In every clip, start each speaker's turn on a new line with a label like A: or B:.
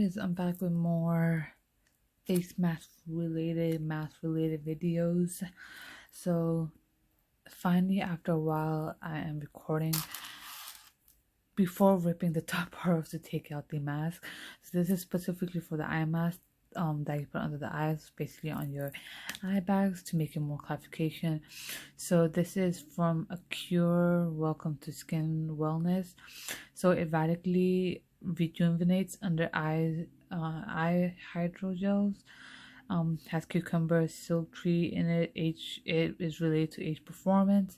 A: guys, I'm back with more face mask related videos. So finally, after a while, I am recording before ripping the top part off to take out the mask. So this is specifically for the eye mask that you put under the eyes, basically on your eye bags, to make it more clarification. So this is from Acure. Welcome to Skin Wellness. So it radically rejuvenates under eye hydrogels. Has cucumber, silk tree in it. It is related to age performance.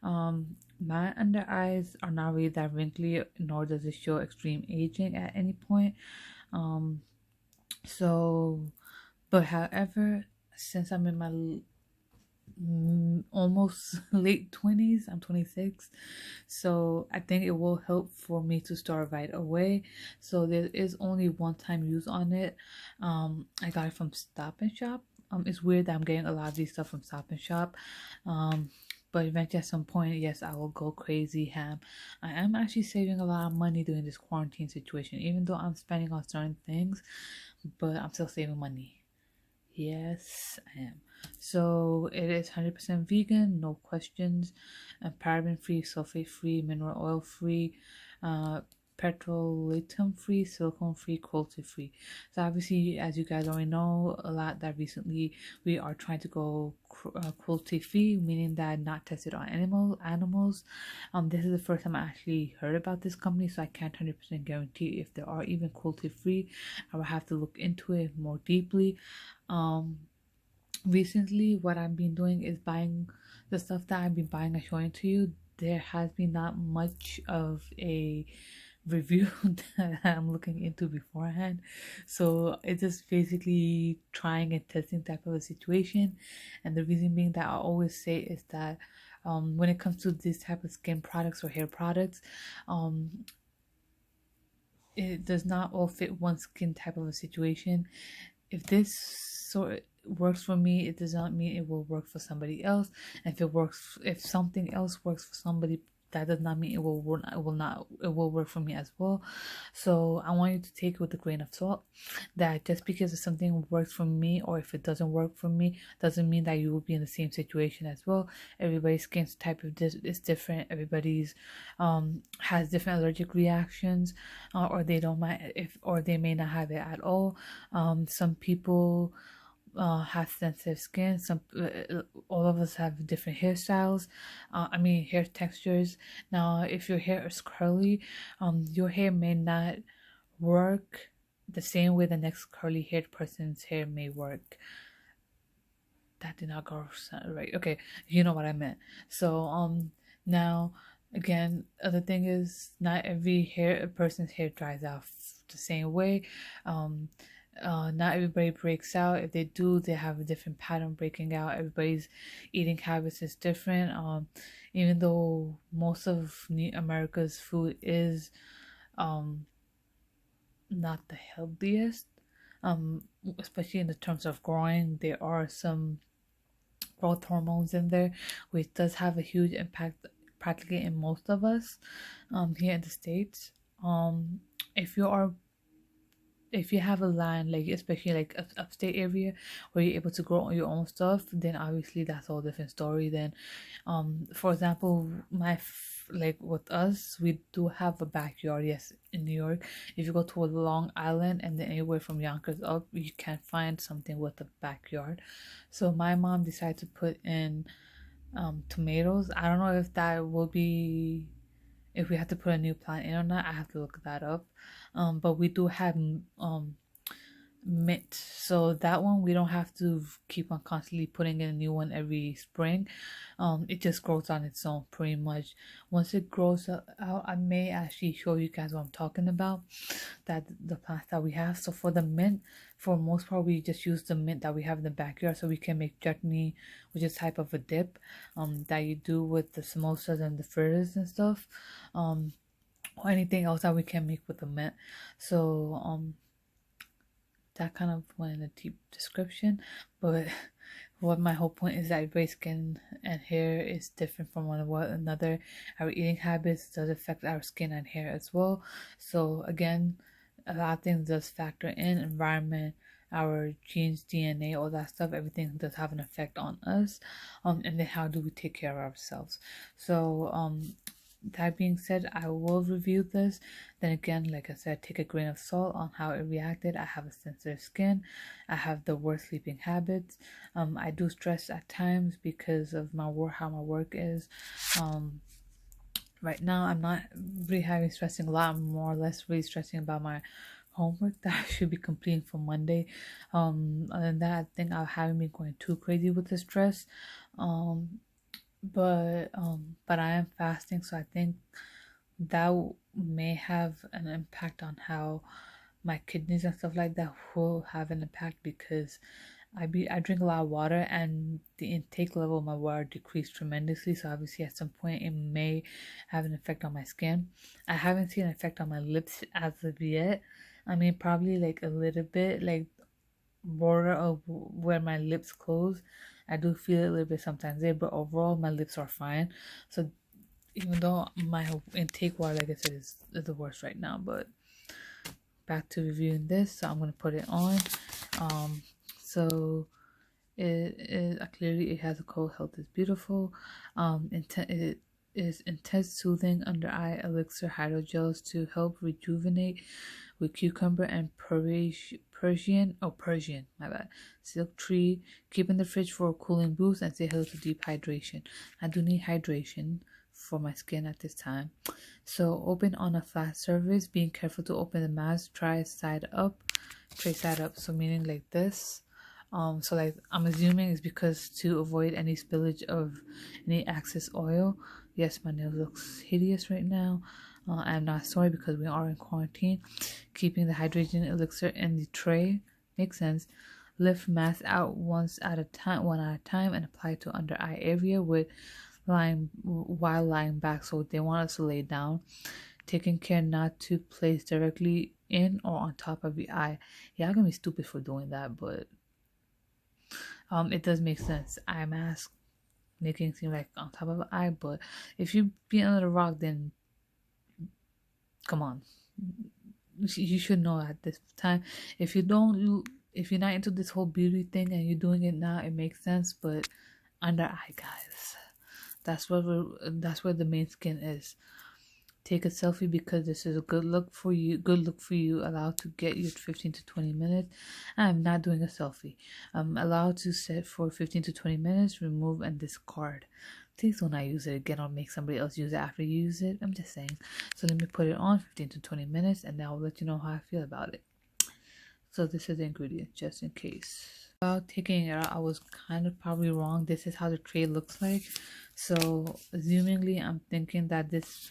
A: My under eyes are not really that wrinkly, nor does it show extreme aging at any point. Um, so, but however, since I'm in my almost late 20s, I'm 26, so I think it will help for me to start right away. So there is only one time use on it. I got it from Stop and Shop. It's weird that I'm getting a lot of these stuff from Stop and Shop. But eventually at some point, yes, I will go crazy ham. I am actually saving a lot of money during this quarantine situation, even though I'm spending on certain things, but I'm still saving money. Yes, I am. So it is 100% vegan, no questions, paraben free, sulfate free, mineral oil free, petrolatum free, silicone free, cruelty free. So obviously, as you guys already know, a lot that recently we are trying to go cruelty free, meaning that not tested on animals. This is the first time I actually heard about this company, so I can't 100% guarantee if there are even cruelty free. I will have to look into it more deeply. Recently what I've been doing is buying the stuff that I've been buying and showing to you. There has been not much of a review that I'm looking into beforehand, so it's just basically trying and testing type of a situation. And the reason being that I always say is that when it comes to this type of skin products or hair products, it does not all fit one skin type of a situation. If this sort works for me, it does not mean it will work for somebody else. And if something else works for somebody, that does not mean it will work for me as well. So I want you to take it with a grain of salt, that just because something works for me, or if it doesn't work for me, doesn't mean that you will be in the same situation as well. Everybody's skin type is different. Everybody's has different allergic reactions, or they don't mind or they may not have it at all. Some people have sensitive skin. All of us have different hairstyles. Hair textures. Now, if your hair is curly, your hair may not work the same way the next curly haired person's hair may work. That did not go right. Okay, you know what I meant. So now again, other thing is, not every person's hair dries out the same way. Not everybody breaks out. If they do, they have a different pattern breaking out. Everybody's eating habits is different. Even though most of America's food is not the healthiest, especially in the terms of growing, there are some growth hormones in there, which does have a huge impact practically in most of us here in the States. If you have a land, like especially like upstate area, where you're able to grow your own stuff, then obviously that's a whole different story. Then for example, like with us, we do have a backyard. Yes, in New York, if you go to a Long Island and then anywhere from Yonkers up, you can find something with a backyard. So my mom decided to put in tomatoes. I don't know if that will be, if we have to put a new plant in or not. I have to look that up. But we do have mint, so that one we don't have to keep on constantly putting in a new one every spring. It just grows on its own pretty much. Once it grows out, I may actually show you guys what I'm talking about, that the plants that we have. So for the mint, for most part, we just use the mint that we have in the backyard, so we can make chutney, which is type of a dip that you do with the samosas and the fritters and stuff, or anything else that we can make with the mint. So that kind of went in a deep description, but what my whole point is that everybody's skin and hair is different from one another. Our eating habits does affect our skin and hair as well. So again, a lot of things does factor in: environment, our genes, DNA, all that stuff. Everything does have an effect on us. And then how do we take care of ourselves? So that being said, I will review this. Then again, like I said, take a grain of salt on how it reacted. I have a sensitive skin. I have the worst sleeping habits. I do stress at times because of my work, how my work is. Right now I'm not really having stressing a lot. I'm more or less really stressing about my homework that I should be completing for Monday. Other than that, I think I haven't been going too crazy with the stress. Um, but I am fasting, so I think that may have an impact on how my kidneys and stuff like that will have an impact, because I drink a lot of water and the intake level of my water decreased tremendously. So obviously at some point it may have an effect on my skin. I haven't seen an effect on my lips as of yet. I mean, probably like a little bit, like border of where my lips close. I do feel it a little bit sometimes there, but overall my lips are fine. So even though my intake water, like I said, is the worst right now, but back to reviewing this. So I'm gonna put it on. So it clearly it has a cold health is beautiful. It is intense soothing under eye elixir hydrogels to help rejuvenate with cucumber and Persian, my bad, silk tree. Keep in the fridge for a cooling boost and stay hello to deep hydration. I do need hydration for my skin at this time. So open on a flat surface, being careful to open the mask. Tray side up. So meaning like this. So like I'm assuming it's because to avoid any spillage of any excess oil. Yes, my nails looks hideous right now. I'm not sorry because we are in quarantine. Keeping the hydration elixir in the tray makes sense. Lift mask out one at a time, and apply to under eye area while lying back. So they want us to lay down. Taking care not to place directly in or on top of the eye. Yeah, I'm gonna be stupid for doing that, but it does make sense. Eye mask making it seem like on top of the eye, but if you be under the rock, then come on, you should know at this time. If you're not into this whole beauty thing and you're doing it now, it makes sense. But under eye, guys, that's where the main skin is. Take a selfie because this is a good look for you. Allowed to get you 15 to 20 minutes. I'm not doing a selfie. Allowed to set for 15 to 20 minutes. Remove and discard. Please don't not use it again or make somebody else use it after you use it. I'm just saying. So let me put it on 15 to 20 minutes and then I'll let you know how I feel about it. So this is the ingredient just in case. About taking it out, I was kind of probably wrong. This is how the tray looks like. So assumingly, I'm thinking that this.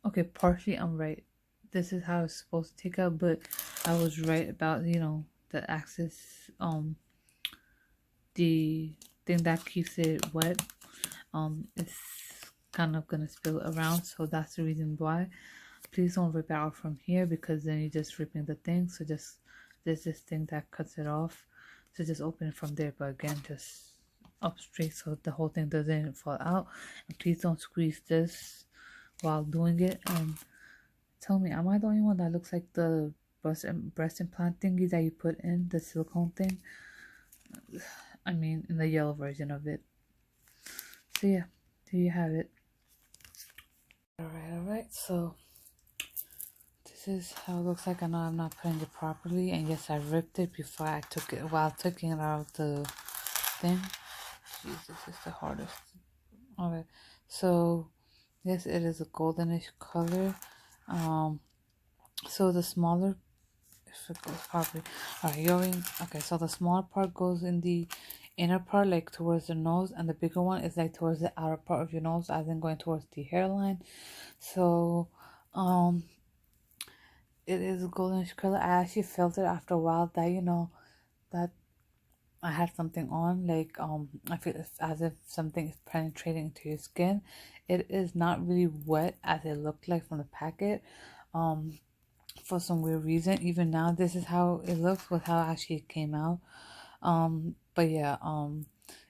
A: Okay, partially I'm right. This is how it's supposed to take out, but I was right about, the axis, the thing that keeps it wet, it's kind of gonna spill around, so that's the reason why. Please don't rip it out from here because then you're just ripping the thing. So just, there's this thing that cuts it off. So just open it from there, but again, just up straight so the whole thing doesn't fall out. And please don't squeeze this while doing it. And tell me, am I the only one that looks like the breast implant thingy that you put in, the silicone thing? I mean, in the yellow version of it. So yeah, there you have it. Alright, so this is how it looks like. I know I'm not putting it properly, and yes, I ripped it before I took it, while taking it out of the thing. Jeez, this is the hardest. Okay, so yes, it is a goldenish color. So the smaller, if it goes properly, okay, so the smaller part goes in the inner part, like towards the nose, and the bigger one is like towards the outer part of your nose, as in going towards the hairline. So it is a goldenish color. I actually felt it after a while that that I had something on, like I feel as if something is penetrating into your skin. It is not really wet as it looked like from the packet. For some weird reason, even now this is how it looks with how actually it came out. But yeah,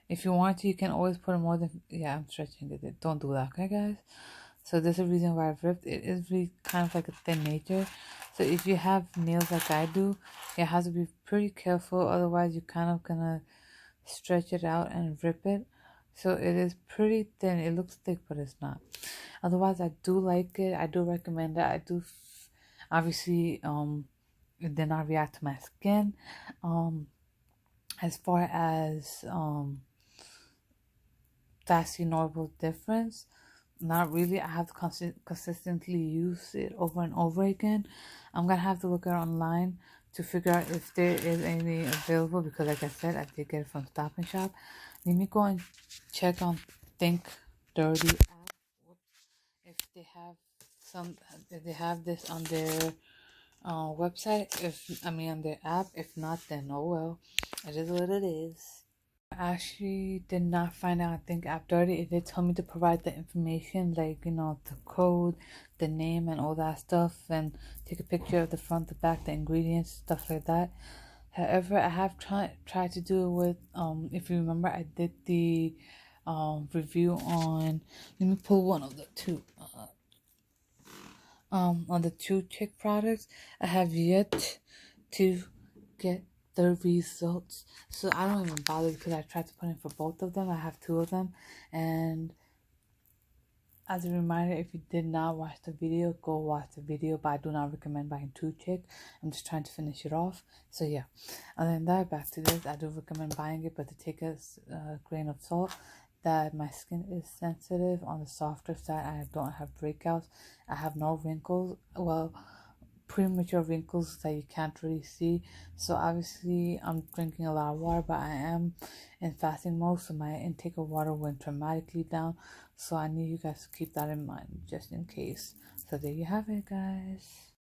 A: if you want to, you can always put more than, yeah, I'm stretching it. Don't do that, okay, guys? So this is the reason why I've ripped. It is really kind of like a thin nature. So if you have nails like I do, you have to be pretty careful, otherwise you're kind of gonna stretch it out and rip it. So it is pretty thin. It looks thick, but it's not. Otherwise, I do like it. I do recommend it. I do obviously it did not react to my skin. As far as vastly notable difference, not really. I have to consistently use it over and over again. I'm gonna have to look at online to figure out if there is any available, because like I said, I did get it from Stop and Shop. Let me go and check on Think Dirty app if they have if they have this on their website. If I mean on their app. If not, then oh well, it is what it is. I actually did not find out, I think, app dirty. It did tell me to provide the information, like, the code, the name, and all that stuff, and take a picture of the front, the back, the ingredients, stuff like that. However, I have tried to do it with, if you remember, I did the review on, let me pull one of the two, on the two chick products. I have yet to get the results, so I don't even bother, because I tried to put in for both of them. I have two of them, and as a reminder, if you did not watch the video, go watch the video, but I do not recommend buying two chick. I'm just trying to finish it off. So yeah, other than that, back to this. I do recommend buying it, but to take a grain of salt that my skin is sensitive on the softer side. I don't have breakouts. I have no wrinkles. Well, premature wrinkles that you can't really see. So obviously I'm drinking a lot of water, but I am in fasting mode, so my intake of water went dramatically down. So I need you guys to keep that in mind just in case. So there you have it, guys.